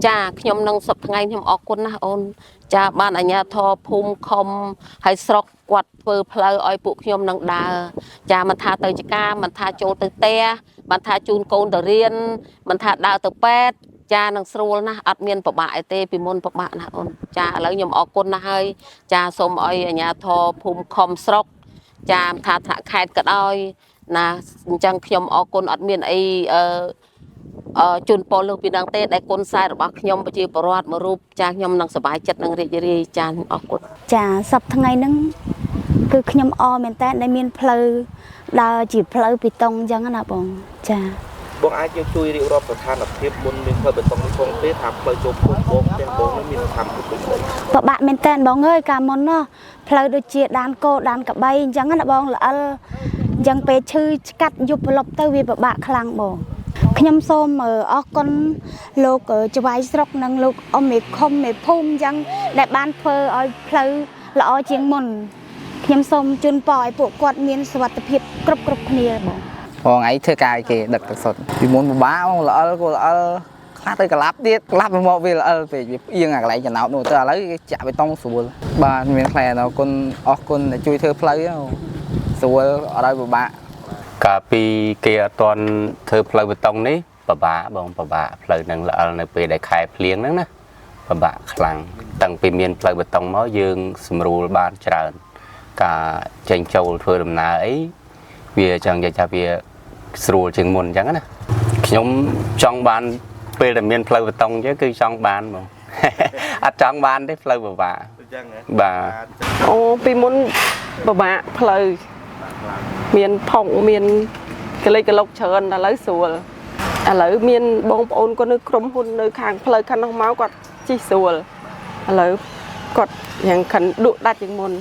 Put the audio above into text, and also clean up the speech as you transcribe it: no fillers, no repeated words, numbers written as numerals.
ចាខ្ញុំនឹងសប្ថ្ងៃខ្ញុំអរគុណណាអូនចាបានអាជ្ញាធរភូមិខំហើយស្រុកគាត់ធ្វើផ្លូវឲ្យពួកខ្ញុំនឹងដើរចាមិនថាទៅចការមិនថាចូលទៅផ្ទះមិនថាជូនកូនទៅរៀនមិនថាដើរទៅពេទ្យចានឹងស្រួលណាស់អត់មានពិបាកអីទេពីមុនពិបាកណាស់អូនចាឥឡូវខ្ញុំអរគុណណាស់ហើយចាសូមឲ្យអាជ្ញាធរភូមិខំស្រុកចាថាថ្នាក់ខេត្តក៏ដោយណាអញ្ចឹងខ្ញុំអរគុណអត់មានអីជូនពរលើសពីនឹងទេដែលគុណខ្សែរបស់ខ្ញុំប្រជាពលរដ្ឋមួយរូបចាខ្ញុំនឹងសប្បាយចិត្តនឹងរីករាយចាអរគុណចាសប្ថ្ងៃហ្នឹងគឺខ្ញុំអរមែនតើដែលមានផ្លូវដើរជាផ្លូវបេតុងអញ្ចឹងណាបងចាបងអាចជួយរៀបរាប់ស្ថានភាពមុនមានផ្លូវបេតុងនេះផងទេថាផ្លូវចូលភូមិបងផ្ទះបងនេះមានស្ថានភាពដូចនេះពិបាកមែនតើបងអើយកាលមុនណោះផ្លូវដូចជាដានគោដានកបីអញ្ចឹងណាបងល្អិលអញ្ចឹងពេលឈឺស្កាត់យប់ប្រឡប់ទៅវាពិបាកខ្លាំងបងខ្ញុំសូមអរគុណលោកច្បាយស្រុកនិងលោកអ៊ំមេខុំមេភូមិអញ្ចឹងដែលបានធ្វើឲ្យផ្លូវល្អជាងមុនខ្ញុំសូមជូនពរឲ្យពួកគាត់មានសុវត្ថិភាពគ្រប់គ្នាបងថ្ងៃធ្វើការគេដឹកទឹកសុទ្ធពីមុនពិបាកបងល្អិលក៏ល្អិលខ្លះទៅក្លាប់ទៀតក្លាប់មកវាល្អិលពេកវាផ្អៀងអាកន្លែងចំណោតនោះទៅឥឡូវគេចាក់បេតុងស្រួលបាទមានផ្លែអរគុណដែលជួយធ្វើផ្លូវស្រួលអត់ឲ្យពិបាកកាលពីគេអត់ទាន់ធ្វើផ្លូវបេតុងនេះពិបាកបងពិបាកផ្លូវនឹងល្អិលនៅពេលដែលខែភ្លៀងហ្នឹងណាពិបាកខ្លាំងតាំងពីមានផ្លូវបេតុងមកយើងស្រួលបានច្រើនការចេញចូលធ្វើដំណើរអីវាចឹងនិយាយថាវាស្រួលជាងមុនអញ្ចឹងណាខ្ញុំចង់បានពេលដែលមានផ្លូវបេតុងអញ្ចឹងគឺចង់បានបងអត់ចង់បានទេផ្លូវពិបាកអញ្ចឹងបាទអូពីមុនពិបាកផ្លូវមានផុងមានកលិចកលុកច្រើនឥឡូវស្រួលឥឡូវមានបងប្អូនគាត់នៅក្រុមហ៊ុននៅខាងផ្លូវខាងនោះមកគាត់ជិះស្រួលឥឡូវគាត់យ៉ាងខិនដួកដាច់ជាងមុន